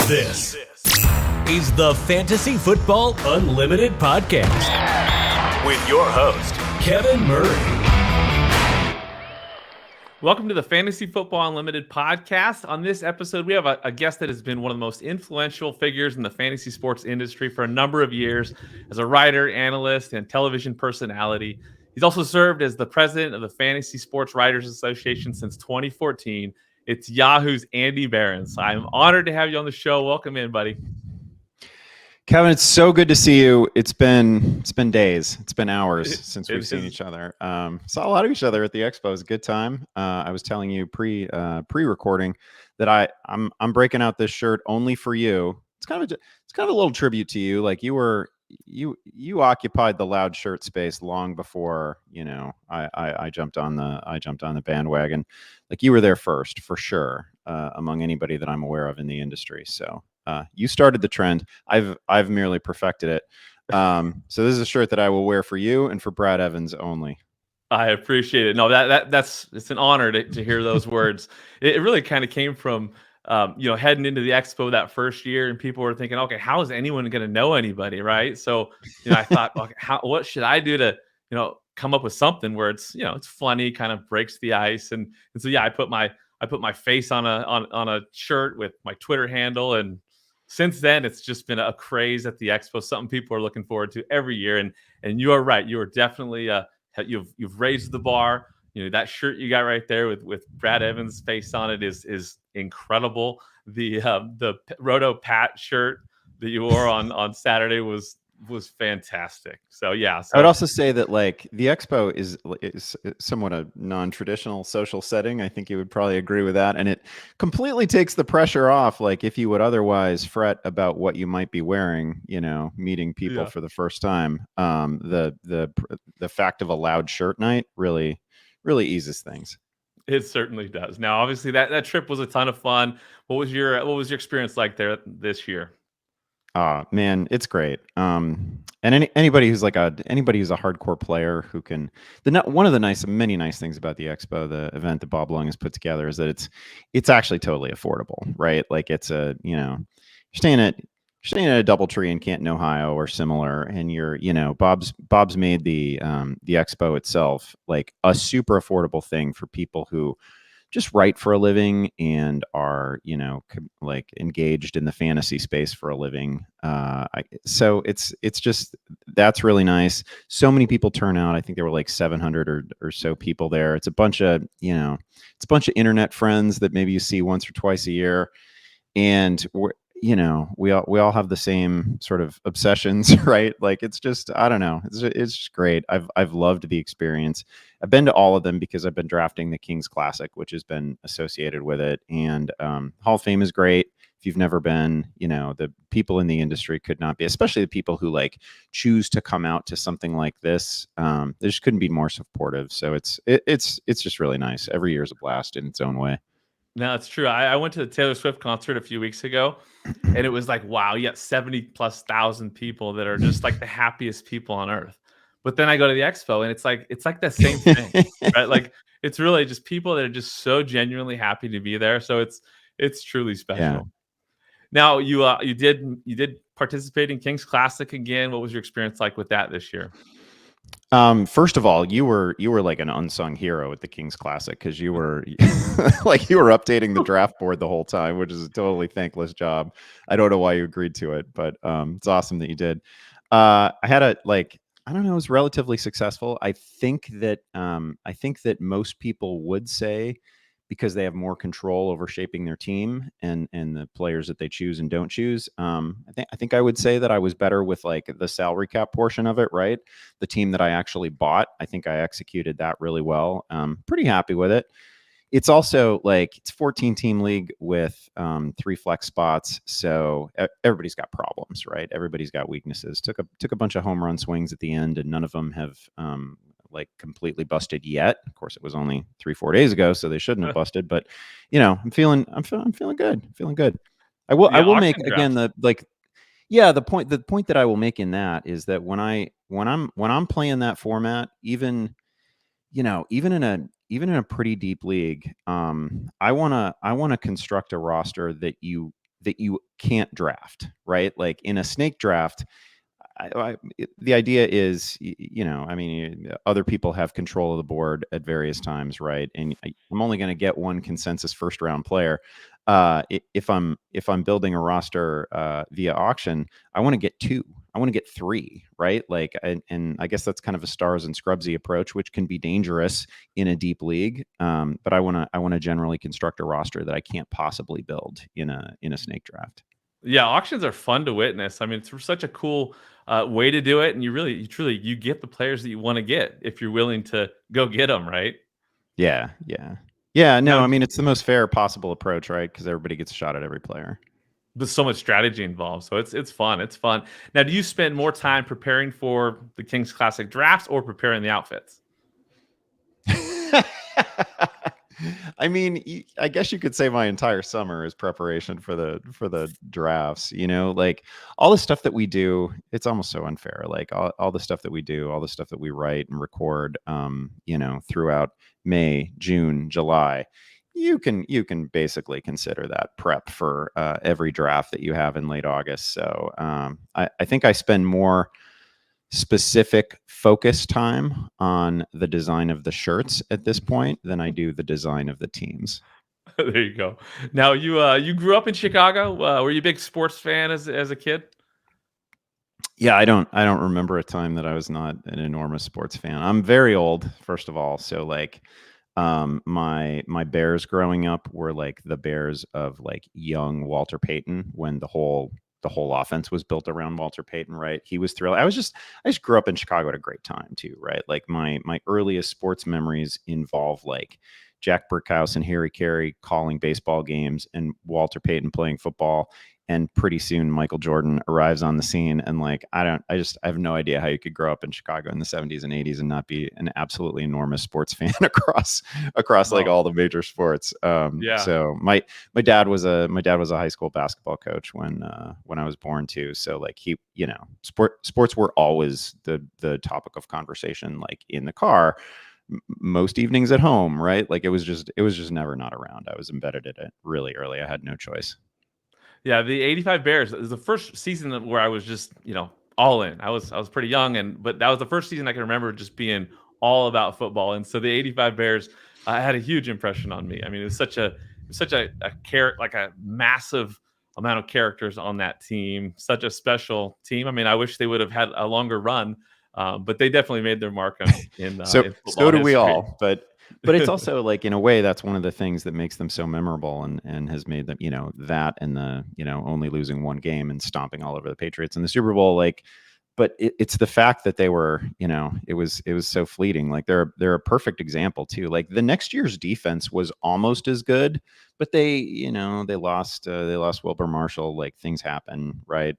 This is the Fantasy Football Unlimited podcast with your host, Kevin Murray. Welcome to the Fantasy Football Unlimited podcast. On this episode, we have a guest that has been one of the most influential figures in the fantasy sports industry for a number of years as a writer, analyst, and television personality. He's also served as the president of the Fantasy Sports Writers Association since 2014. It's Yahoo's Andy Behrens. I'm honored to have you on the show. Welcome in, buddy. Kevin, it's so good to see you. It's been days. It's been hours since we've seen each other. Saw a lot of each other at the expo. It was a good time. I was telling you pre-recording that I'm breaking out this shirt only for you. It's kind of a little tribute to you. Like you occupied the loud shirt space long before I jumped on the bandwagon. Like you were there first for sure, among anybody that I'm aware of in the industry. So you started the trend. I've merely perfected it. So this is a shirt that I will wear for you and for Brad Evans only. I appreciate it. No, it's an honor to hear those words. It really kind of came from heading into the expo that first year, and people were thinking, okay, how is anyone going to know anybody, right? So I thought, okay, what should I do to come up with something where it's it's funny, kind of breaks the ice, and so I put my face on a shirt with my Twitter handle, and since then it's just been a craze at the expo, something people are looking forward to every year. And you are right, you are definitely you've raised the bar. That shirt you got right there with Brad Evans' face on it is incredible. The Roto Pat shirt that you wore on Saturday was fantastic. So yeah. I would also say that like the expo is somewhat a non-traditional social setting. I think you would probably agree with that, and it completely takes the pressure off. Like if you would otherwise fret about what you might be wearing, meeting people for the first time, the fact of a loud shirt night really eases things. It certainly does. Now, obviously, that trip was a ton of fun. What was your experience like there this year? Man, it's great. And anybody who's a hardcore player who can. One of the many nice things about the expo, the event that Bob Lung has put together, is that it's actually totally affordable, right? Like it's you're staying at a DoubleTree in Canton, Ohio, or similar, and Bob's made the expo itself like a super affordable thing for people who just write for a living and are like engaged in the fantasy space for a living. So it's just, that's really nice. So many people turn out. I think there were like 700 or so people there. It's a bunch of internet friends that maybe you see once or twice a year, and we all have the same sort of obsessions, right? Like it's just, I don't know. It's just great. I've loved the experience. I've been to all of them because I've been drafting the Kings Classic, which has been associated with it. And Hall of Fame is great. If you've never been, the people in the industry could not be, especially the people who like choose to come out to something like this. They just couldn't be more supportive. So it's just really nice. Every year is a blast in its own way. No, it's true. I went to the Taylor Swift concert a few weeks ago, and it was like, wow, you got 70,000+ people that are just like the happiest people on earth. But then I go to the expo, and it's like the same thing, right? Like it's really just people that are just so genuinely happy to be there. So it's truly special. Yeah. Now you did participate in Kings Classic again. What was your experience like with that this year? First of all, you were like an unsung hero at the Kings Classic because you were like you were updating the draft board the whole time, which is a totally thankless job. I don't know why you agreed to it, but it's awesome that you did. I had I don't know, it was relatively successful. I think that most people would say, because they have more control over shaping their team and the players that they choose and don't choose. I think I would say that I was better with like the salary cap portion of it, right? The team that I actually bought, I think I executed that really well. Pretty happy with it. It's also like it's 14-team league with 3 flex spots, so everybody's got problems, right? Everybody's got weaknesses. Took a bunch of home run swings at the end, and none of them have like completely busted yet. Of course, it was only 3-4 days ago, so they shouldn't have busted. But I'm feeling good. I will make again the point that I will make in that is that when I'm playing that format, even in a pretty deep league, I want to construct a roster that you that you can't draft, right? Like in a snake draft, the idea is, I mean, other people have control of the board at various times, right? And I'm only going to get one consensus first round player. If I'm building a roster via auction, I want to get two. I want to get three, right? Like, and I guess that's kind of a stars and scrubsy approach, which can be dangerous in a deep league. But I want to generally construct a roster that I can't possibly build in a snake draft. Yeah, auctions are fun to witness. I mean, it's such a cool way to do it, and you truly get the players that you want to get if you're willing to go get them, right? Yeah. No, Now, I mean, it's the most fair possible approach, right? Because everybody gets a shot at every player. there's so much strategy involved, so it's fun. It's fun. Now, do you spend more time preparing for the Kings Classic drafts or preparing the outfits? I mean, I guess you could say my entire summer is preparation for the drafts. Like all the stuff that we do, it's almost so unfair. Like all the stuff that we do, all the stuff that we write and record, throughout May, June, July. You can basically consider that prep for every draft that you have in late August. So I think I spend more specific focus time on the design of the shirts at this point than I do the design of the teams. There you go. Now, you grew up in Chicago. Were you a big sports fan as a kid? Yeah, I don't remember a time that I was not an enormous sports fan. I'm very old, first of all, so like my Bears growing up were like the Bears of like young Walter Payton when the whole offense was built around Walter Payton, right? He was thrilled. I just grew up in Chicago at a great time too, right? Like my earliest sports memories involve like Jack Burkhouse and Harry Carey calling baseball games and Walter Payton playing football. And pretty soon Michael Jordan arrives on the scene. And like, I have no idea how you could grow up in Chicago in the 70s and 80s and not be an absolutely enormous sports fan across like all the major sports. Yeah. So my dad was a high school basketball coach when I was born too. So like he, sports were always the topic of conversation, like in the car, most evenings at home, right? Like it was just never not around. I was embedded in it really early. I had no choice. Yeah, the '85 Bears is the first season where I was just, all in. I was pretty young, but that was the first season I can remember just being all about football. And so the '85 Bears had a huge impression on me. I mean, it was such a like a massive amount of characters on that team, such a special team. I mean, I wish they would have had a longer run, but they definitely made their mark in so in football so do we history. all. But it's also like in a way that's one of the things that makes them so memorable and has made them, that and the, only losing one game and stomping all over the Patriots in the Super Bowl. Like, but it's the fact that they were, it was so fleeting. Like they're a perfect example too. Like the next year's defense was almost as good, but they lost Wilbur Marshall. Like things happen, right?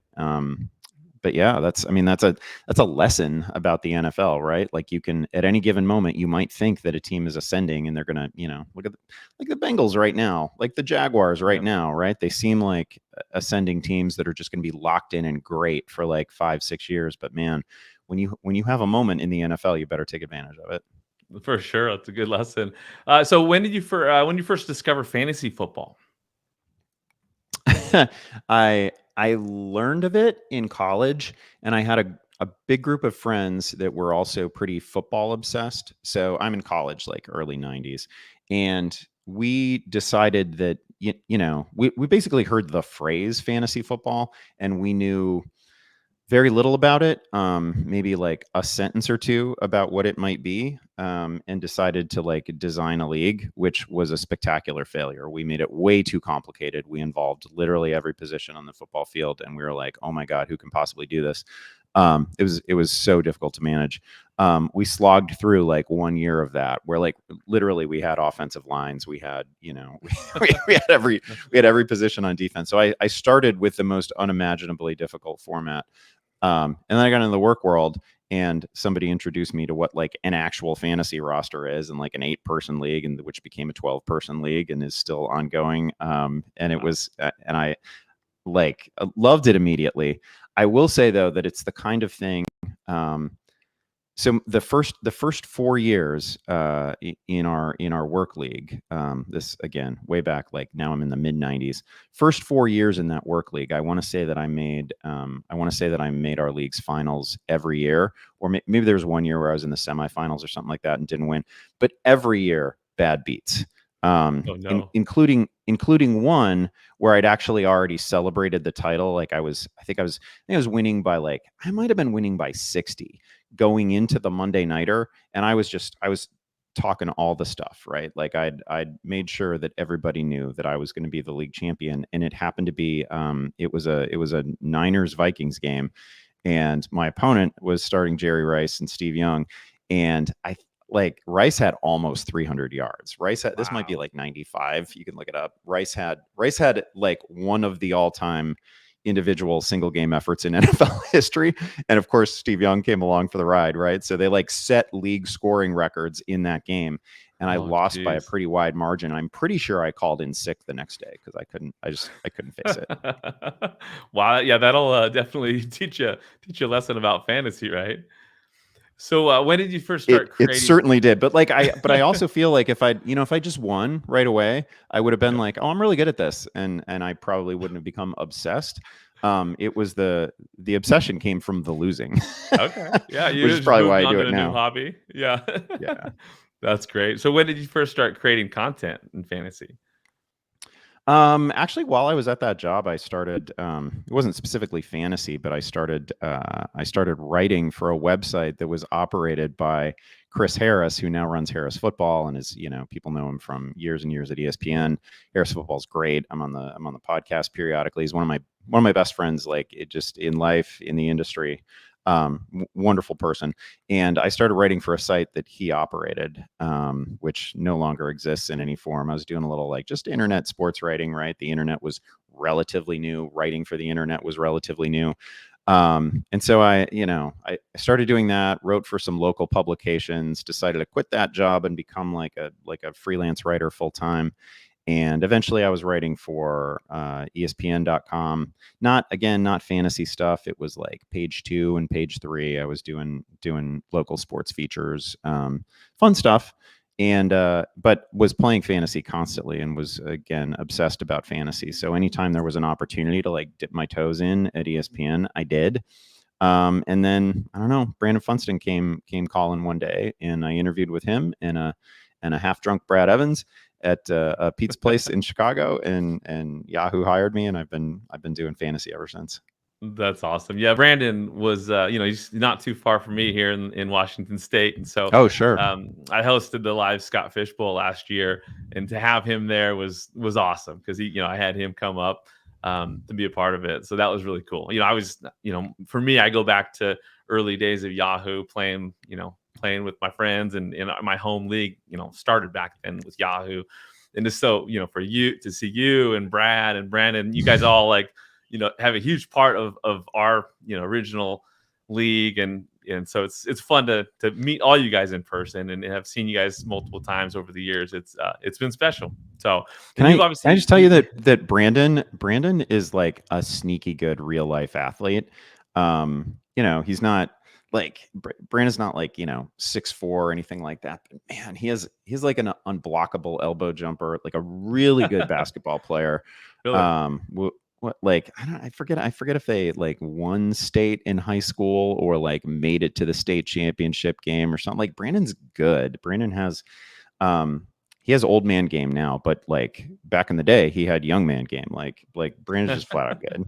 But yeah, that's a lesson about the NFL, right? Like you can, at any given moment, you might think that a team is ascending and they're going to, look at like the Bengals right now, like the Jaguars right now, right? They seem like ascending teams that are just going to be locked in and great for like 5-6 years. But man, when you have a moment in the NFL, you better take advantage of it. For sure, that's a good lesson. So when did you first discover fantasy football? I learned of it in college, and I had a big group of friends that were also pretty football obsessed. So I'm in college, like early 90s. And we decided that, we basically heard the phrase fantasy football and we knew very little about it, maybe like a sentence or two about what it might be, and decided to like design a league, which was a spectacular failure. We made it way too complicated. We involved literally every position on the football field, and we were like, "Oh my God, who can possibly do this?" It was so difficult to manage. We slogged through like 1 year of that, where like literally we had offensive lines, we had we had every position on defense. So I started with the most unimaginably difficult format. And then I got into the work world and somebody introduced me to what like an actual fantasy roster is, and like an 8-person league, and which became a 12-person league and is still ongoing. And it was, and I loved it immediately. I will say though, that it's the kind of thing, So the first 4 years in our work league, this again way back, like now I'm in the mid 90s. First 4 years in that work league, I want to say that I made our league's finals every year, or maybe there was one year where I was in the semifinals or something like that and didn't win. But every year, bad beats, Oh no. including one where I'd actually already celebrated the title. Like I think I was winning by I might have been winning by 60 going into the Monday nighter, and I was talking all the stuff, right? Like I'd made sure that everybody knew that I was going to be the league champion, and it happened to be it was a Niners Vikings game, and my opponent was starting Jerry Rice and Steve Young, and Rice had almost 300 yards. This might be like 95. You can look it up. Rice had like one of the all-time individual single game efforts in NFL history. And of course, Steve Young came along for the ride, right? So they set league scoring records in that game. And I lost by a pretty wide margin. I'm pretty sure I called in sick the next day because I couldn't face it. Wow. Yeah, that'll definitely teach you a lesson about fantasy, right? So when did you first start creating? It certainly did, but I also feel like if I just won right away, I would have been like, oh, I'm really good at this, and I probably wouldn't have become obsessed. It was the obsession came from the losing. Okay, yeah, which is probably why I do it now. New hobby, yeah, yeah, that's great. So when did you first start creating content in fantasy? Actually, while I was at that job, I started, it wasn't specifically fantasy, but I started writing for a website that was operated by Chris Harris, who now runs Harris Football and is, people know him from years and years at ESPN. Harris Football is great. I'm on the podcast periodically. He's one of my best friends, like it just in life, in the industry. Wonderful person. And I started writing for a site that he operated, which no longer exists in any form. I was doing a little just internet sports writing, right? The internet was relatively new. Writing for the internet was relatively new. And so I started doing that, wrote for some local publications, decided to quit that job and become like a freelance writer full time. And eventually I was writing for ESPN.com, not fantasy stuff. It was like page 2 and page 3. I was doing local sports features, fun stuff. And but was playing fantasy constantly and was, again, obsessed about fantasy. So anytime there was an opportunity to dip my toes in at ESPN, I did. And then, I don't know, Brandon Funston came calling one day, and I interviewed with him and a half-drunk Brad Evans at a pizza place in Chicago, and Yahoo hired me, and I've been doing fantasy ever since. That's awesome. Yeah, Brandon was, he's not too far from me here in Washington State, and so sure. I hosted the live Scott Fish Bowl last year, and to have him there was awesome because I had him come up to be a part of it, so that was really cool. I was, for me, I go back to early days of Yahoo playing with my friends, and in my home league, started back then with Yahoo, and just so for you to see you and Brad and Brandon, you guys all have a huge part of our original league, and so it's fun to meet all you guys in person, and have seen you guys multiple times over the years. It's been special. So can I just tell you that Brandon is like a sneaky good real life athlete. He's not Brandon's not 6'4" or anything like that, but man, he's like an unblockable elbow jumper, like a really good basketball player. Really? I forget if they won state in high school or made it to the state championship game or something. Brandon's good. Brandon has he has old man game now, but back in the day he had young man game. Brandon's just flat out good.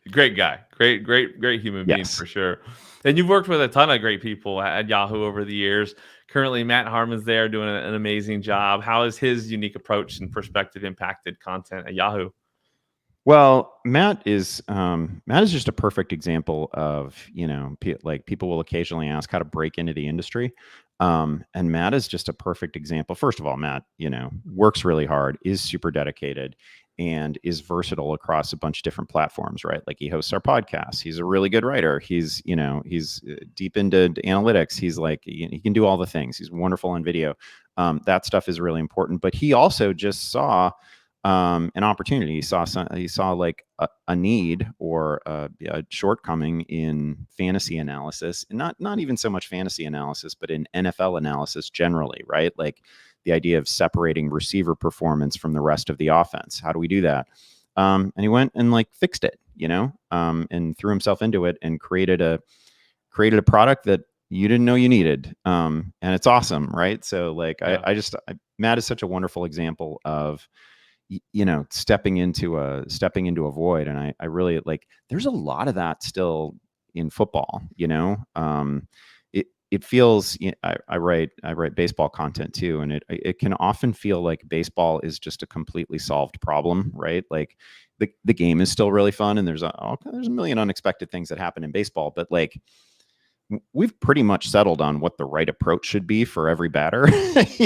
Great guy, great human being, for sure. And you've worked with a ton of great people at Yahoo over the years. Currently, Matt Harmon's there doing an amazing job. How has his unique approach and perspective impacted content at Yahoo? Well, Matt is just a perfect example of, people will occasionally ask how to break into the industry. And Matt is just a perfect example. First of all, Matt, works really hard, is super dedicated, and is versatile across a bunch of different platforms, right? He hosts our podcast. He's a really good writer. He's deep into analytics. He's he can do all the things. He's wonderful on video. That stuff is really important. But he also just saw an opportunity. He saw a need or for a shortcoming in fantasy analysis, and not even so much fantasy analysis, but in NFL analysis generally, right? Like the idea of separating receiver performance from the rest of the offense. How do we do that? And he went and like fixed it, and threw himself into it and created a product that you didn't know you needed. And it's awesome, right? So like, yeah. Matt is such a wonderful example of, stepping into a void. And I really like, there's a lot of that still in football, it feels, I write baseball content too. And it can often feel like baseball is just a completely solved problem, right? Like the game is still really fun. And there's a million unexpected things that happen in baseball, but like, we've pretty much settled on what the right approach should be for every batter. Like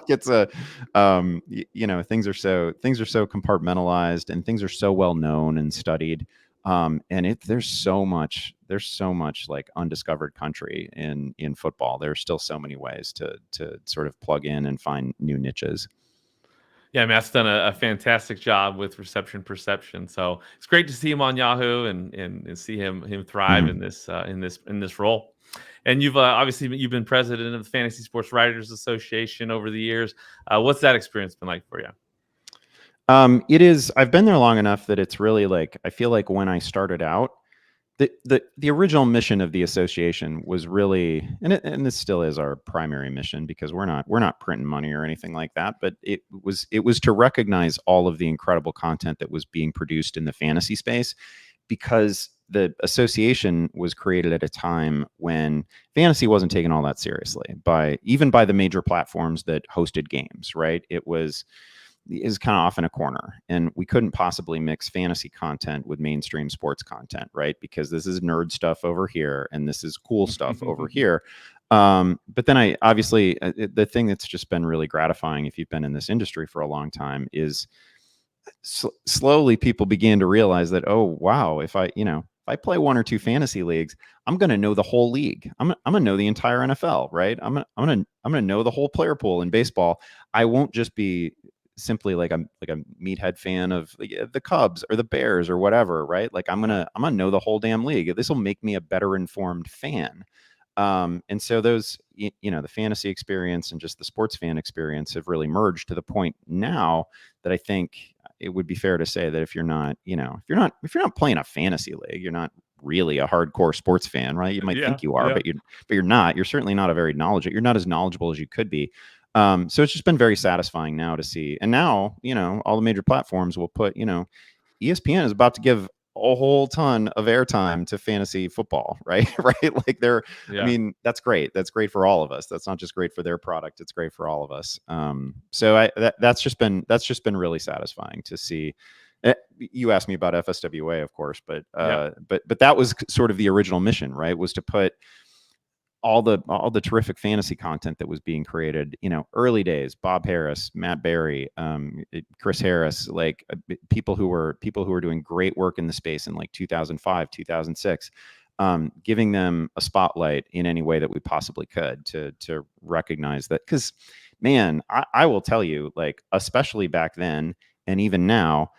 it's things are so compartmentalized and things are so well known and studied. And there's so much like undiscovered country in football. There's still so many ways to sort of plug in and find new niches. Yeah, Matt's done a fantastic job with reception perception. So it's great to see him on Yahoo and see him thrive in this role. And you've obviously been president of the Fantasy Sports Writers Association over the years. What's that experience been like for you? It is. I've been there long enough that it's really like, I feel like when I started out, the original mission of the association was really, and this still is our primary mission, because we're not printing money or anything like that, but it was to recognize all of the incredible content that was being produced in the fantasy space, because the association was created at a time when fantasy wasn't taken all that seriously even by the major platforms that hosted games, right? Is kind of off in a corner, and we couldn't possibly mix fantasy content with mainstream sports content, right? Because this is nerd stuff over here and this is cool stuff over here. But then the thing that's just been really gratifying, if you've been in this industry for a long time, is slowly people began to realize that, oh wow, if I play one or two fantasy leagues, I'm going to know the whole league. I'm going to know the entire NFL, right? I'm going to know the whole player pool in baseball. I won't just be simply like a meathead fan of the Cubs or the Bears or whatever, right? Like I'm gonna know the whole damn league. This will make me a better informed fan. And so those, the fantasy experience and just the sports fan experience have really merged to the point now that I think it would be fair to say that if you're not playing a fantasy league, you're not really a hardcore sports fan, right? You might think you are, but you're not. You're certainly not you're not as knowledgeable as you could be. So it's just been very satisfying now to see. And now, all the major platforms will put, ESPN is about to give a whole ton of airtime to fantasy football, right? Right. Like I mean, that's great. That's great for all of us. That's not just great for their product. It's great for all of us. So that's just been really satisfying to see. You asked me about FSWA, of course, but that was sort of the original mission, right? Was to put all the terrific fantasy content that was being created, early days, Bob Harris, Matt Berry, Chris Harris, like people who were doing great work in the space in like 2005, 2006, giving them a spotlight in any way that we possibly could to recognize that. Because, man, I will tell you, like, especially back then and even now,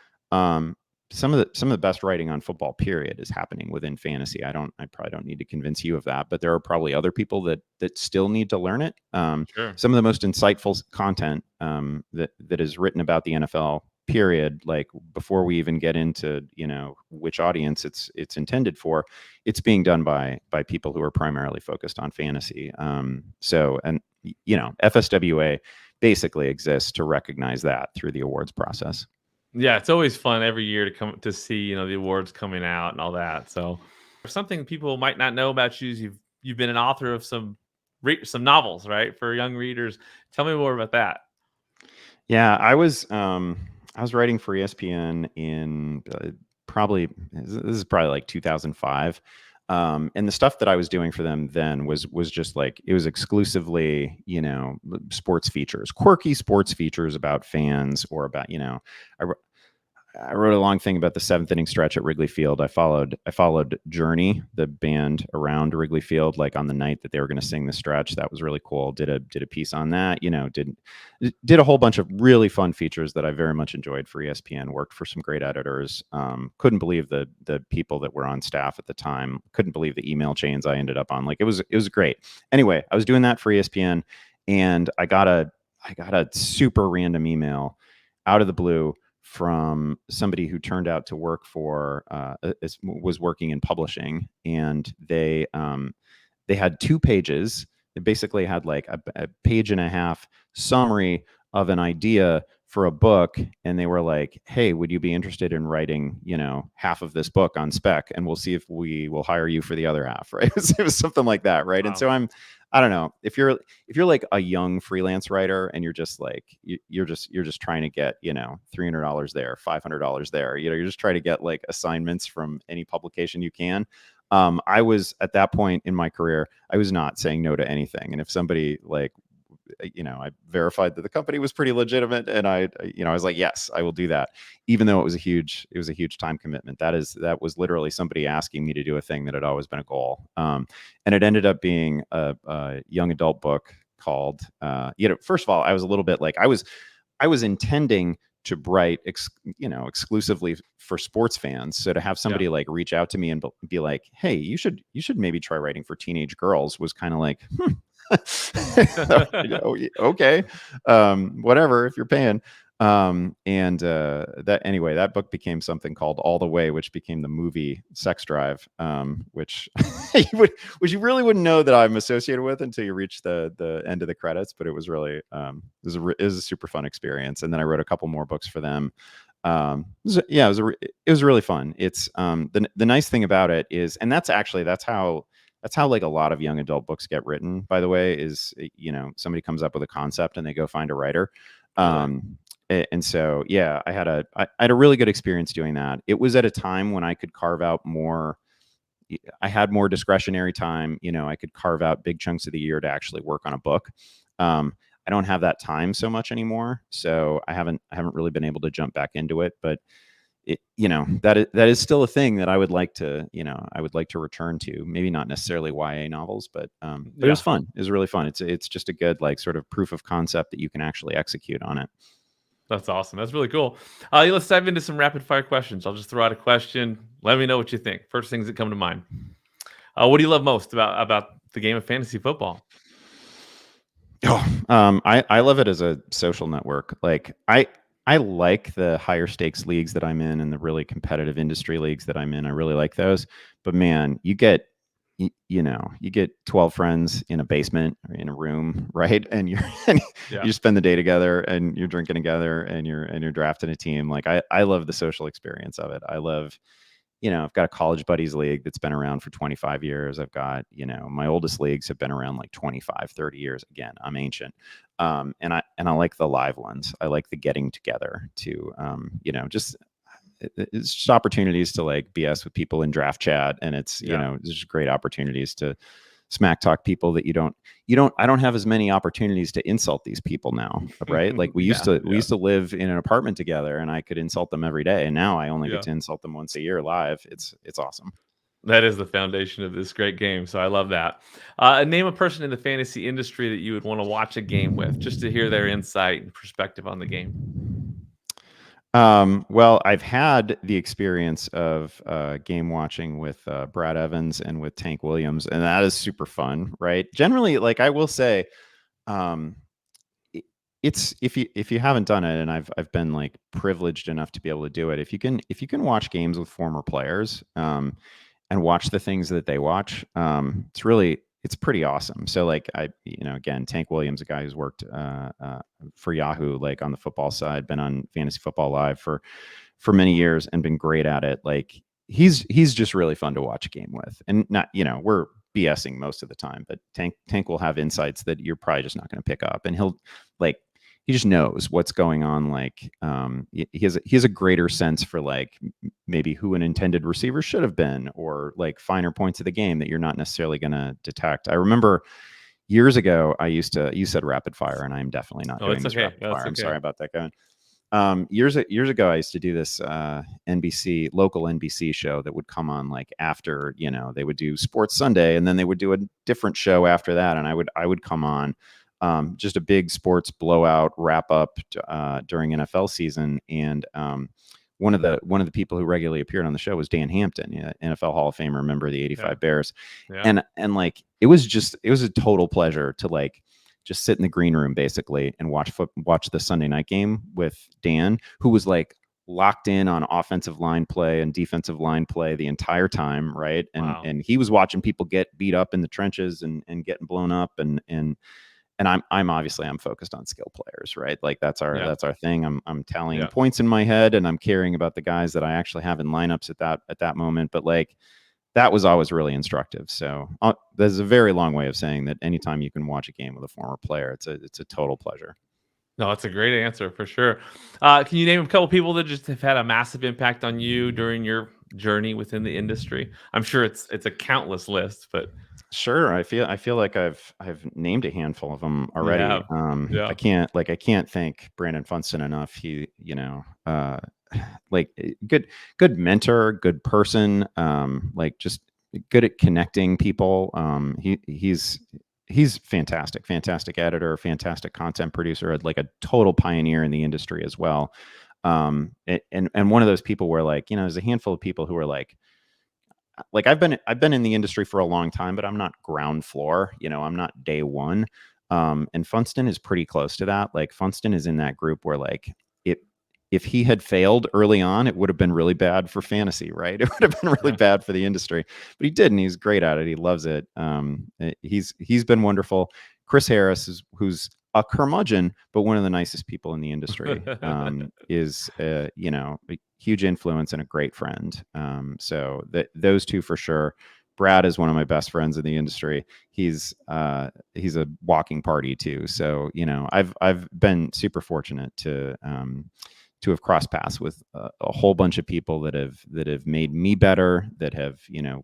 some of the best writing on football period is happening within fantasy. I probably don't need to convince you of that, but there are probably other people that still need to learn it. Sure. Some of the most insightful content that is written about the NFL period, like before we even get into, which audience it's intended for, it's being done by people who are primarily focused on fantasy. FSWA basically exists to recognize that through the awards process. Yeah, it's always fun every year to come to see, the awards coming out and all that. So, something people might not know about you is you've been an author of some novels, right, for young readers. Tell me more about that. Yeah, I was writing for ESPN in probably like 2005. And the stuff that I was doing for them then was just like, it was exclusively, sports features, quirky sports features about fans or about, I wrote a long thing about the 7th inning stretch at Wrigley Field. I followed Journey, the band, around Wrigley Field, like on the night that they were going to sing the stretch. That was really cool. Did a piece on that. Did a whole bunch of really fun features that I very much enjoyed for ESPN. Worked for some great editors. Couldn't believe the people that were on staff at the time. Couldn't believe the email chains I ended up on. Like it was great. Anyway, I was doing that for ESPN, and I got a super random email out of the blue from somebody who turned out to work for was working in publishing, and they had 2 pages. They basically had like a page and a half summary of an idea for a book, and they were like, hey, would you be interested in writing half of this book on spec, and we'll see if we will hire you for the other half, right? It was something like that, right? Wow. And so I don't know, if you're like a young freelance writer and you're just like you're just trying to get $300 there, $500 there, you're just trying to get like assignments from any publication you can. I was at that point in my career, I was not saying no to anything. And if somebody like, I verified that the company was pretty legitimate, and I was like, yes, I will do that, even though it was a huge time commitment. That was literally somebody asking me to do a thing that had always been a goal. And it ended up being a young adult book called, first of all, I was a little bit like, I was intending to write, exclusively for sports fans. So to have somebody like reach out to me and be like, hey, you should maybe try writing for teenage girls, was kind of like, okay, whatever, if you're paying. That book became something called All the Way, which became the movie Sex Drive, which you really wouldn't know that I'm associated with until you reach the end of the credits. But it was really it was a super fun experience. And then I wrote a couple more books for them. It was really fun. It's the nice thing about it is, and that's how like a lot of young adult books get written, by the way, is, somebody comes up with a concept and they go find a writer. And so, yeah, I had a really good experience doing that. It was at a time when I could carve out I had more discretionary time. I could carve out big chunks of the year to actually work on a book. I don't have that time so much anymore. So I haven't really been able to jump back into it, but that is still a thing that I would like to, return to. Maybe not necessarily YA novels, but it was fun. It was really fun. It's just a good, like, sort of proof of concept that you can actually execute on it. That's awesome. That's really cool. Let's dive into some rapid fire questions. I'll just throw out a question. Let me know what you think. First things that come to mind. What do you love most about the game of fantasy football? I love it as a social network. Like I like the higher stakes leagues that I'm in and the really competitive industry leagues that I'm in. I really like those. But man, you get 12 friends in a basement or in a room, right? And you spend the day together and you're drinking together and you're drafting a team. Like I love the social experience of it. I love, I've got a college buddies league that's been around for 25 years. I've got, my oldest leagues have been around like 25, 30 years. Again, I'm ancient. And I like the live ones. I like the getting together to, it's just opportunities to like BS with people in draft chat. And it's, there's just great opportunities to smack talk people that I don't have as many opportunities to insult these people now, right? Like we used to live in an apartment together and I could insult them every day. And now I only get to insult them once a year live. It's awesome. That is the foundation of this great game. So I love that. Name a person in the fantasy industry that you would want to watch a game with, just to hear their insight and perspective on the game. Well, I've had the experience of game watching with Brad Evans and with Tank Williams, and that is super fun, right? Generally, like I will say, it's if you haven't done it, and I've been like privileged enough to be able to do it. If you can watch games with former players, and watch the things that they watch, it's pretty awesome. So like again, Tank Williams, a guy who's worked for Yahoo, like on the football side, been on Fantasy Football Live for many years and been great at it. Like he's just really fun to watch a game with, and not, we're BSing most of the time, but Tank will have insights that you're probably just not going to pick up, and he just knows what's going on. Like he has a greater sense for like maybe who an intended receiver should have been, or like finer points of the game that you're not necessarily going to detect. I remember years ago, you said rapid fire, and I'm definitely not doing this rapid fire. I'm sorry about that, Kevin. Years ago, I used to do this local NBC show that would come on like after, they would do Sports Sunday, and then they would do a different show after that, and I would come on, just a big sports blowout wrap up during NFL season, and one of the people who regularly appeared on the show was Dan Hampton, NFL Hall of Famer, member of the '85 Bears, and like it was a total pleasure to like just sit in the green room basically and watch the Sunday night game with Dan, who was like locked in on offensive line play and defensive line play the entire time, right? And he was watching people get beat up in the trenches and getting blown up, and I'm obviously I'm focused on skill players, right? Like that's our thing. I'm tallying points in my head, and I'm caring about the guys that I actually have in lineups at that moment. But like that was always really instructive. So there's a very long way of saying that anytime you can watch a game with a former player, it's a total pleasure. No, that's a great answer for sure. Can you name a couple people that just have had a massive impact on you during your journey within the industry? I'm sure it's a countless list, but sure. I feel like I've named a handful of them already. Yeah. I can't thank Brandon Funston enough. He, like good mentor, good person, like just good at connecting people. He's fantastic editor, fantastic content producer, like a total pioneer in the industry as well. And one of those people where like, there's a handful of people who are like I've been in the industry for a long time, but I'm not ground floor, I'm not day one. And Funston is pretty close to that. Like Funston is in that group where like if he had failed early on, it would have been really bad for fantasy, right? It would have been really bad for the industry, but he didn't. He's great at it. He loves it. He's been wonderful. Chris Harris who's a curmudgeon, but one of the nicest people in the industry, is a huge influence and a great friend. So those two for sure. Brad is one of my best friends in the industry. He's a walking party too. So I've been super fortunate to have crossed paths with a whole bunch of people that have made me better, that have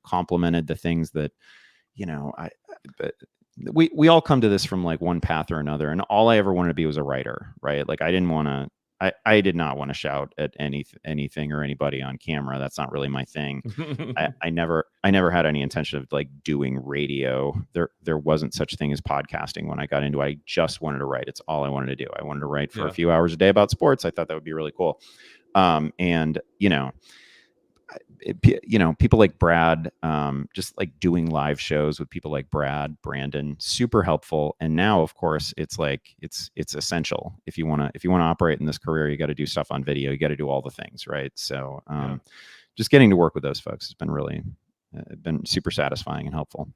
complemented the things that we all come to this from like one path or another, and all I ever wanted to be was a writer, right? Like I did not want to shout at anything or anybody on camera. That's not really my thing. I never had any intention of like doing radio. There wasn't such thing as podcasting when I got into it. I just wanted to write. It's all I wanted to do. I wanted to write for a few hours a day about sports. I thought that would be really cool. And people like Brad, just like doing live shows with people like Brandon, super helpful. And now, of course, it's like it's essential. If you want to operate in this career, you got to do stuff on video. You got to do all the things, right? So, just getting to work with those folks has been really been super satisfying and helpful.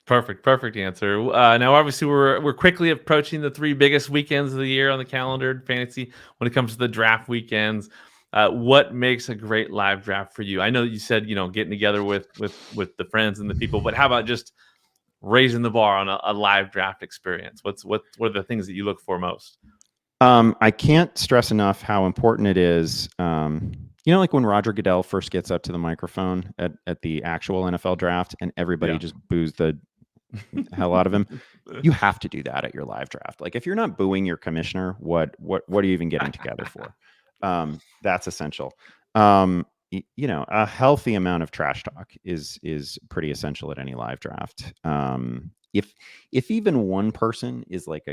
Perfect answer. Now, obviously, we're quickly approaching the 3 biggest weekends of the year on the calendar, fantasy. When it comes to the draft weekends, what makes a great live draft for you? I know that you said getting together with the friends and the people, but how about just raising the bar on a live draft experience? What are the things that you look for most? I can't stress enough how important it is. Like when Roger Goodell first gets up to the microphone at the actual NFL draft, and everybody just boos the hell out of him. You have to do that at your live draft. Like if you're not booing your commissioner, what are you even getting together for? That's essential. A healthy amount of trash talk is pretty essential at any live draft. If even one person is like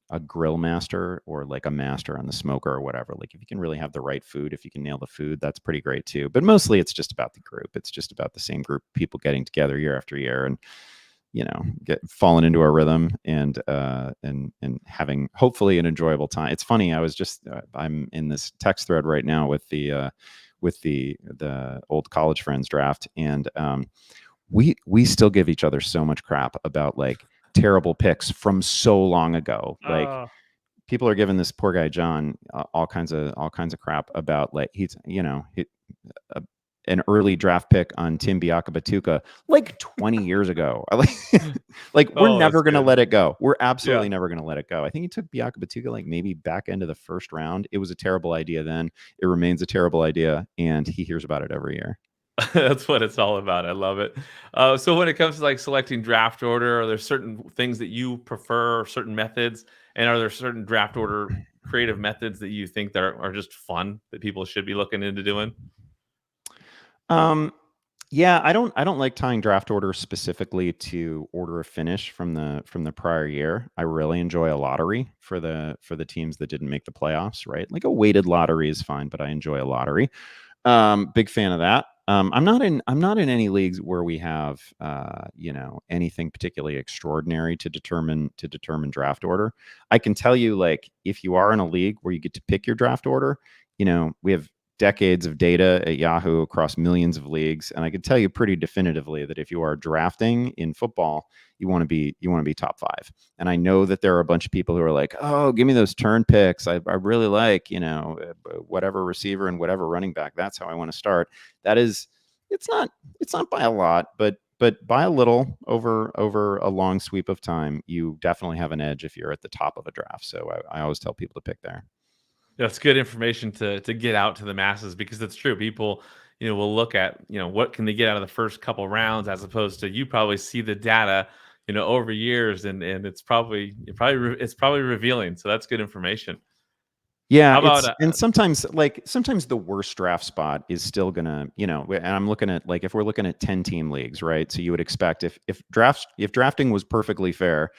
a grill master or like a master on the smoker or whatever, like if you can really have the right food, if you can nail the food, that's pretty great too. But mostly it's just about the group. It's just about the same group of people getting together year after year and falling into a rhythm and having hopefully an enjoyable time. It's funny. I'm in this text thread right now with the old college friends draft, and we still give each other so much crap about like terrible picks from so long ago. Like people are giving this poor guy John all kinds of crap about like an early draft pick on Tim Biakabatuka like 20 years ago. We're never going to let it go. We're absolutely never going to let it go. I think he took Biakabatuka like maybe back into the first round. It was a terrible idea then. It remains a terrible idea, and he hears about it every year. That's what it's all about. I love it. So when it comes to like selecting draft order, are there certain things that you prefer, or certain methods, and are there certain draft order creative methods that you think that are just fun that people should be looking into doing? Yeah, I don't like tying draft order specifically to order of finish from the prior year. I really enjoy a lottery for the teams that didn't make the playoffs, right? Like a weighted lottery is fine, but I enjoy a lottery. Big fan of that. I'm not in any leagues where we have anything particularly extraordinary to determine draft order. I can tell you, like, if you are in a league where you get to pick your draft order, we have decades of data at Yahoo across millions of leagues, and I can tell you pretty definitively that if you are drafting in football, you want to be top 5. And I know that there are a bunch of people who are like, oh, give me those turn picks. I really like, whatever receiver and whatever running back. That's how I want to start. That is, it's not by a lot, but by a little over a long sweep of time, you definitely have an edge if you're at the top of a draft. So I always tell people to pick there. That's good information to get out to the masses, because it's true. People, will look at, what can they get out of the first couple rounds, as opposed to, you probably see the data, over years, and it's probably revealing. So that's good information. Yeah, How about and sometimes the worst draft spot is still gonna, and I'm looking at, like, if we're looking at 10-team leagues, right? So you would expect if drafting was perfectly fair,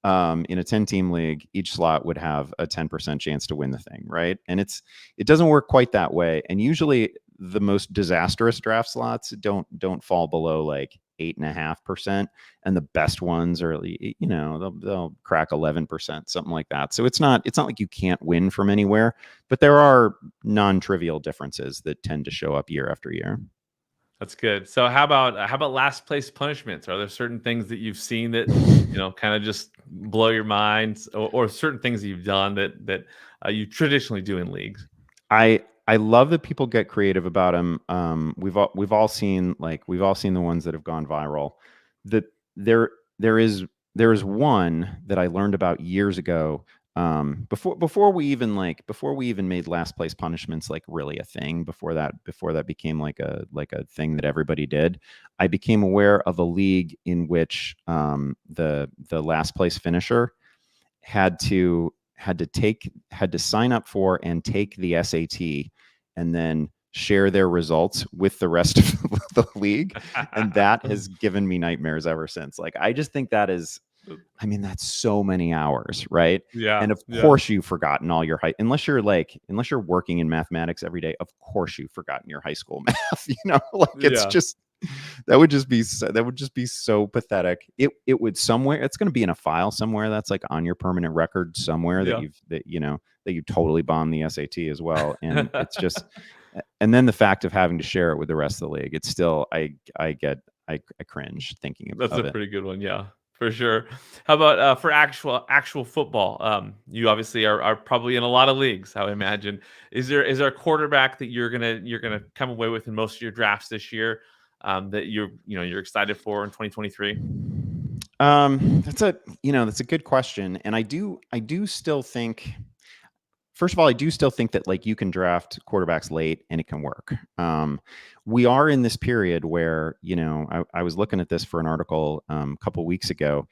in a 10-team league, each slot would have a 10% chance to win the thing, right? And it doesn't work quite that way. And usually the most disastrous draft slots don't fall below like 8.5%, and the best ones are, they'll crack 11%, something like that. So it's not like you can't win from anywhere, but there are non-trivial differences that tend to show up year after year. That's good. So how about last place punishments? Are there certain things that you've seen that kind of just blow your minds, or certain things that you've done that you traditionally do in leagues? I love that people get creative about them. We've all seen the ones that have gone viral. That there is one that I learned about years ago. Before we even made last place punishments like really a thing. Before that became like a thing that everybody did. I became aware of a league in which the last place finisher had to sign up for and take the SAT, and then share their results with the rest of the league. And that has given me nightmares ever since. Like, I just think that's so many hours, right? Yeah. And of course you've forgotten all your unless you're working in mathematics every day, of course you've forgotten your high school math. It's just, that would just be so pathetic. It would somewhere, it's going to be in a file somewhere that's like on your permanent record somewhere, that you totally bombed the SAT as well. And it's just, and then the fact of having to share it with the rest of the league, it's still, I cringe thinking about it. That's a pretty good one. Yeah, for sure. How about for actual football? You obviously are probably in a lot of leagues, I would imagine. Is there a quarterback that you're gonna come away with in most of your drafts this year, that you're excited for in 2023? That's a good question. And I do still think, first of all, I do still think that, like, you can draft quarterbacks late and it can work. We are in this period where, I was looking at this for an article a couple weeks ago.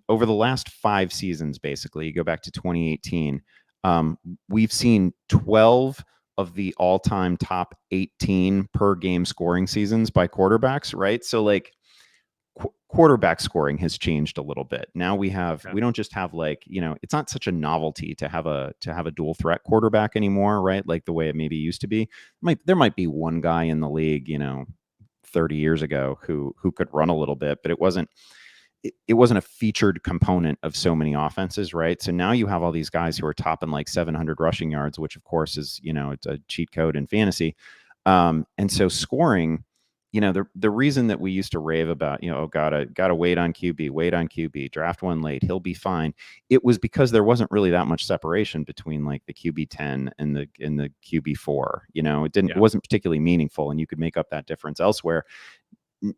Over the last 5 seasons, basically, you go back to 2018, we've seen 12 of the all-time top 18 per game scoring seasons by quarterbacks, right? So, like, quarterback scoring has changed a little bit. Now we don't just have, like, it's not such a novelty to have a dual threat quarterback anymore, right? Like the way it maybe used to be. There might be one guy in the league, 30 years ago who could run a little bit, but it wasn't a featured component of so many offenses, right? So now you have all these guys who are topping like 700 rushing yards, which of course is, it's a cheat code in fantasy. And so scoring, the reason that we used to rave about, gotta wait on QB, draft one late, he'll be fine. It was because there wasn't really that much separation between like the QB 10 and the QB 4. It wasn't particularly meaningful, and you could make up that difference elsewhere.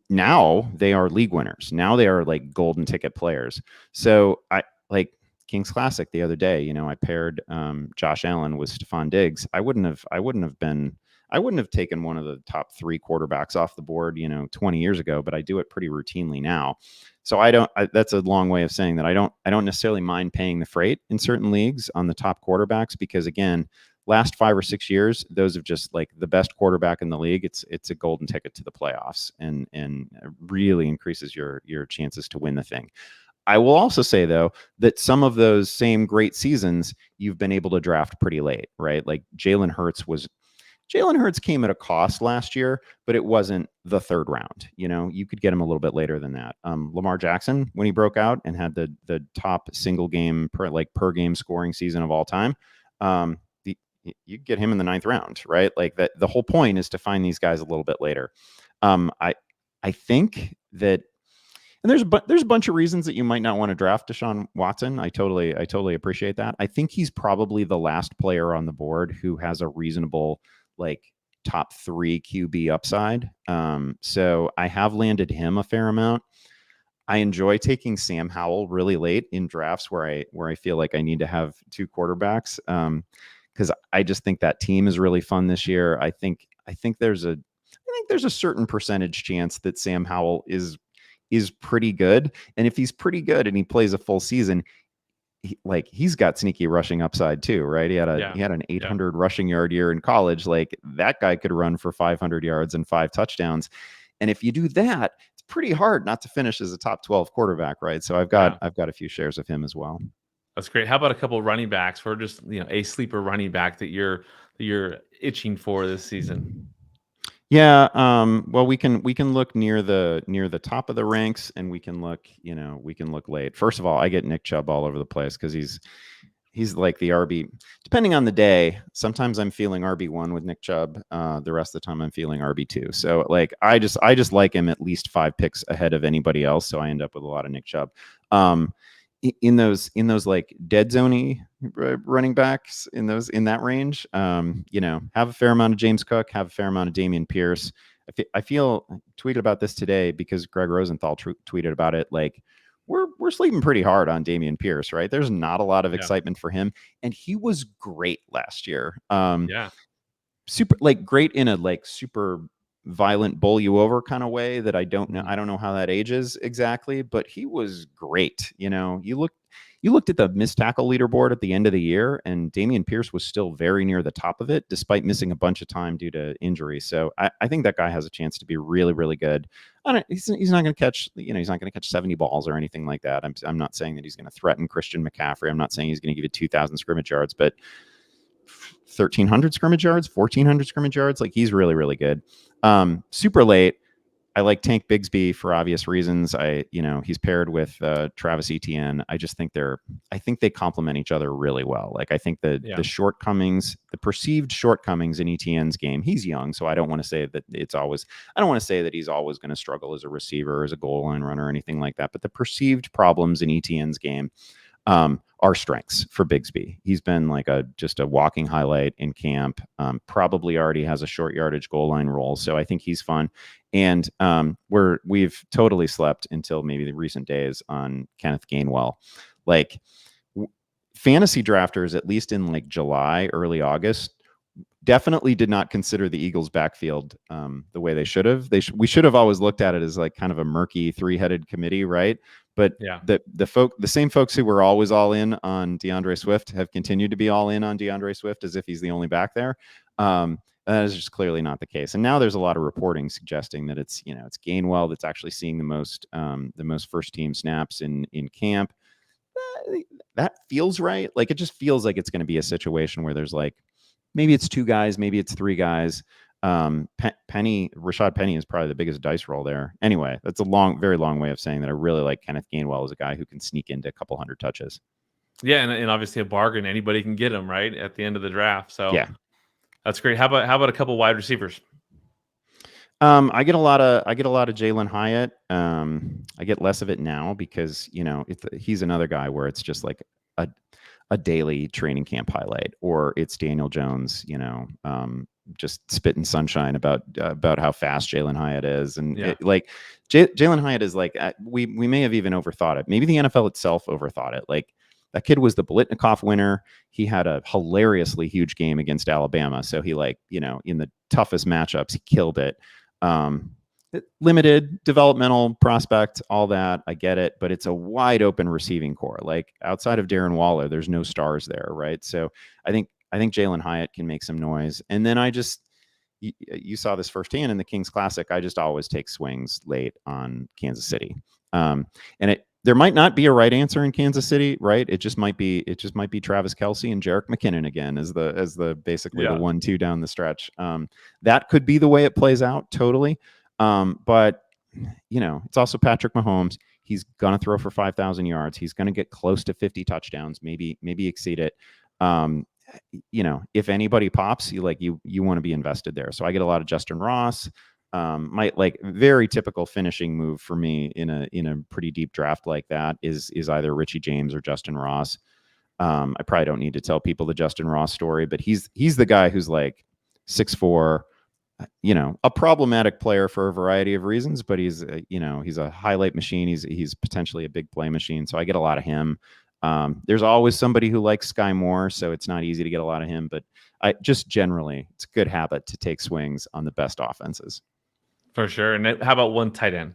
Now they are league winners. Now they are like golden ticket players. So I like Kings Classic the other day. I paired Josh Allen with Stephon Diggs. I wouldn't have I wouldn't have taken one of the top 3 quarterbacks off the board, 20 years ago, but I do it pretty routinely now. So that's a long way of saying that I don't necessarily mind paying the freight in certain leagues on the top quarterbacks, because again, last 5 or 6 years, those have just like the best quarterback in the league. It's a golden ticket to the playoffs, and really increases your chances to win the thing. I will also say, though, that some of those same great seasons you've been able to draft pretty late, right? Like Jalen Hurts came at a cost last year, but it wasn't the 3rd round. You could get him a little bit later than that. Lamar Jackson, when he broke out and had the top single game per game scoring season of all time, you get him in the 9th round, right? Like that. The whole point is to find these guys a little bit later. I think that. And there's a bunch of reasons that you might not want to draft Deshaun Watson. I totally appreciate that. I think he's probably the last player on the board who has a reasonable top 3 QB upside. So I have landed him a fair amount. I enjoy taking Sam Howell really late in drafts where I feel like I need to have 2 quarterbacks, because I just think that team is really fun this year. I think there's a certain percentage chance that Sam Howell is pretty good. And if he's pretty good and he plays a full season, he's got sneaky rushing upside too, right? He had an 800 rushing yard year in college. Like that guy could run for 500 yards and 5 touchdowns. And if you do that, it's pretty hard not to finish as a top 12 quarterback, right? So I've got a few shares of him as well. That's great. How about a couple of running backs for just, a sleeper running back that you're itching for this season? Yeah, well, we can look near the top of the ranks, and we can look late. First of all, I get Nick Chubb all over the place because he's like the RB. Depending on the day, sometimes I'm feeling RB1 with Nick Chubb. The rest of the time, I'm feeling RB2. So I just like him at least 5 picks ahead of anybody else. So I end up with a lot of Nick Chubb. In those like dead zone-y running backs in that range, have a fair amount of James Cook, have a fair amount of Dameon Pierce. I tweeted about this today because Greg Rosenthal tweeted about it. Like we're sleeping pretty hard on Dameon Pierce, right? There's not a lot of excitement for him, and he was great last year. Super great in a super violent bowl you over kind of way that I don't know how that ages exactly, but he was great. You looked at the missed tackle leaderboard at the end of the year, and Dameon Pierce was still very near the top of it despite missing a bunch of time due to injury. So I think that guy has a chance to be really, really good. He's not going to catch, he's not going to catch 70 balls or anything like that. I'm not saying that he's going to threaten Christian McCaffrey. I'm not saying he's going to give you 2,000 scrimmage yards, but 1,300 scrimmage yards, 1,400 scrimmage yards. Like he's really, really good. Super late. I like Tank Bigsby for obvious reasons. He's paired with Travis Etienne. I just think they complement each other really well. Like I think the shortcomings, the perceived shortcomings in Etienne's game, he's young, so I don't want to say that he's always going to struggle as a receiver or as a goal line runner or anything like that. But the perceived problems in Etienne's game are strengths for Bigsby. He's been just a walking highlight in camp. Probably already has a short yardage goal line role, so I think he's fun. And we've totally slept until maybe the recent days on Kenneth Gainwell. Fantasy drafters, at least in July, early August, definitely did not consider the Eagles' backfield the way they should have. We should have always looked at it as kind of a murky 3-headed committee, right? But the same folks who were always all in on DeAndre Swift have continued to be all in on DeAndre Swift as if he's the only back there. That is just clearly not the case. And now there's a lot of reporting suggesting that it's Gainwell that's actually seeing the most first team snaps in camp. That feels right. It just feels like it's going to be a situation where there's maybe it's 2 guys, maybe it's 3 guys. Rashad Penny is probably the biggest dice roll there. Anyway, that's a very long way of saying that I really like Kenneth Gainwell as a guy who can sneak into a couple hundred touches. Yeah, and obviously a bargain. Anybody can get him right at the end of the draft. So yeah, that's great. How about a couple wide receivers? I get a lot of Jalen Hyatt. I get less of it now because he's another guy where it's just a daily training camp highlight, or it's Daniel Jones, just spitting sunshine about how fast Jalen Hyatt is. And Jalen Hyatt is we may have even overthought it. Maybe the NFL itself overthought it. that kid was the Biletnikoff winner. He had a hilariously huge game against Alabama. So he in the toughest matchups, he killed it. Limited developmental prospect, all that. I get it, but it's a wide open receiving core. Like outside of Darren Waller, there's no stars there, right? So I think Jalen Hyatt can make some noise. And then you saw this firsthand in the Kings Classic. I just always take swings late on Kansas City. And there might not be a right answer in Kansas City, right? It just might be Travis Kelce and Jerick McKinnon again as the basically the 1-2 down the stretch. That could be the way it plays out totally. But it's also Patrick Mahomes. He's gonna throw for 5,000 yards. He's gonna get close to 50 touchdowns, maybe exceed it. If anybody pops, you want to be invested there. So I get a lot of Justin Ross. Very typical finishing move for me in a pretty deep draft like that is either Richie James or Justin Ross. I probably don't need to tell people the Justin Ross story, but he's the guy who's like 6'4", a problematic player for a variety of reasons, but he's a highlight machine. He's potentially a big play machine. So I get a lot of him. There's always somebody who likes Sky Moore, so it's not easy to get a lot of him, but it's a good habit to take swings on the best offenses. For sure. And how about one tight end?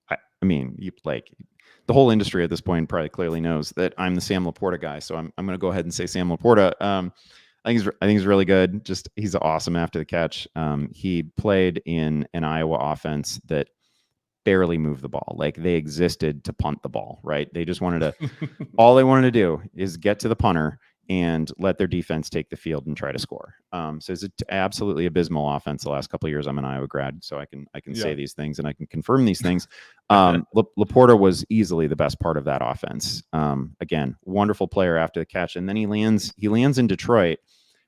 I mean, the whole industry at this point probably clearly knows that I'm the Sam Laporta guy. So I'm going to go ahead and say Sam Laporta. I think he's really good. He's awesome after the catch. He played in an Iowa offense that barely moved the ball. Like they existed to punt the ball, right? They just wanted all they wanted to do is get to the punter and let their defense take the field and try to score. So it's an absolutely abysmal offense the last couple of years. I'm an Iowa grad, so I can say these things and I can confirm these things. Laporta was easily the best part of that offense. Again, wonderful player after the catch. And then he lands in Detroit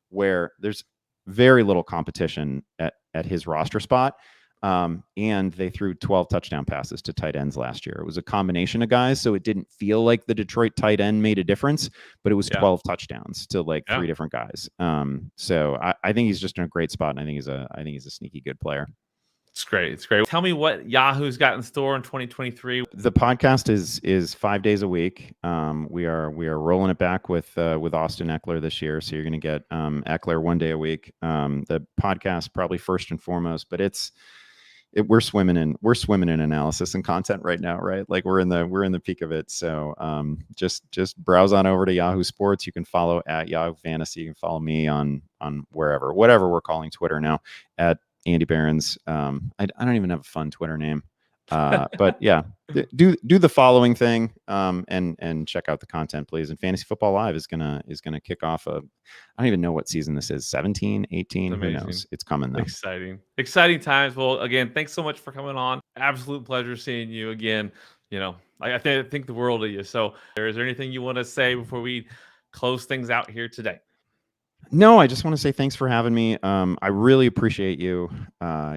where there's very little competition at his roster spot. And they threw 12 touchdown passes to tight ends last year. It was a combination of guys, so it didn't feel like the Detroit tight end made a difference, but it was 12 touchdowns to three different guys. So I think he's just in a great spot, and I think he's a sneaky good player. It's great. Tell me what Yahoo's got in store in 2023. The podcast is 5 days a week. We are rolling it back with Austin Eckler this year, so you're going to get Eckler 1 day a week. The podcast probably first and foremost, but we're swimming in analysis and content right now, right? Like we're in the peak of it. So just browse on over to Yahoo Sports. You can follow at Yahoo Fantasy. You can follow me on whatever we're calling Twitter now at Andy Behrens. I don't even have a fun Twitter name. But yeah, do the following thing and check out the content, please. And Fantasy Football Live is gonna kick off I don't even know what season this is, 17, 18, who knows? It's coming though. Exciting times. Well, again, thanks so much for coming on. Absolute pleasure seeing you again. I think the world of you. So is there anything you want to say before we close things out here today? No, I just want to say thanks for having me. I really appreciate you.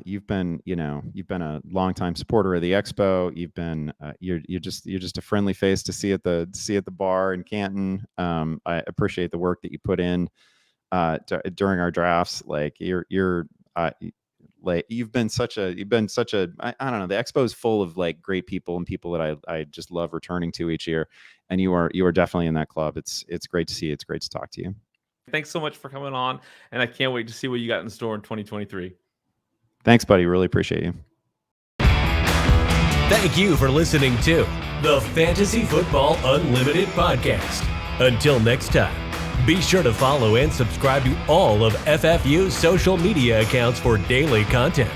You've been a longtime supporter of the Expo. You've been you're just a friendly face to see at the bar in Canton. I appreciate the work that you put in during our drafts. Like you've been such a I don't know. The Expo is full of like great people and people that I just love returning to each year. And you are definitely in that club. It's great to see you. It's great to talk to you. Thanks so much for coming on, and I can't wait to see what you got in store in 2023. Thanks, buddy. Really appreciate you. Thank you for listening to the Fantasy Football Unlimited podcast. Until next time, be sure to follow and subscribe to all of FFU's social media accounts for daily content.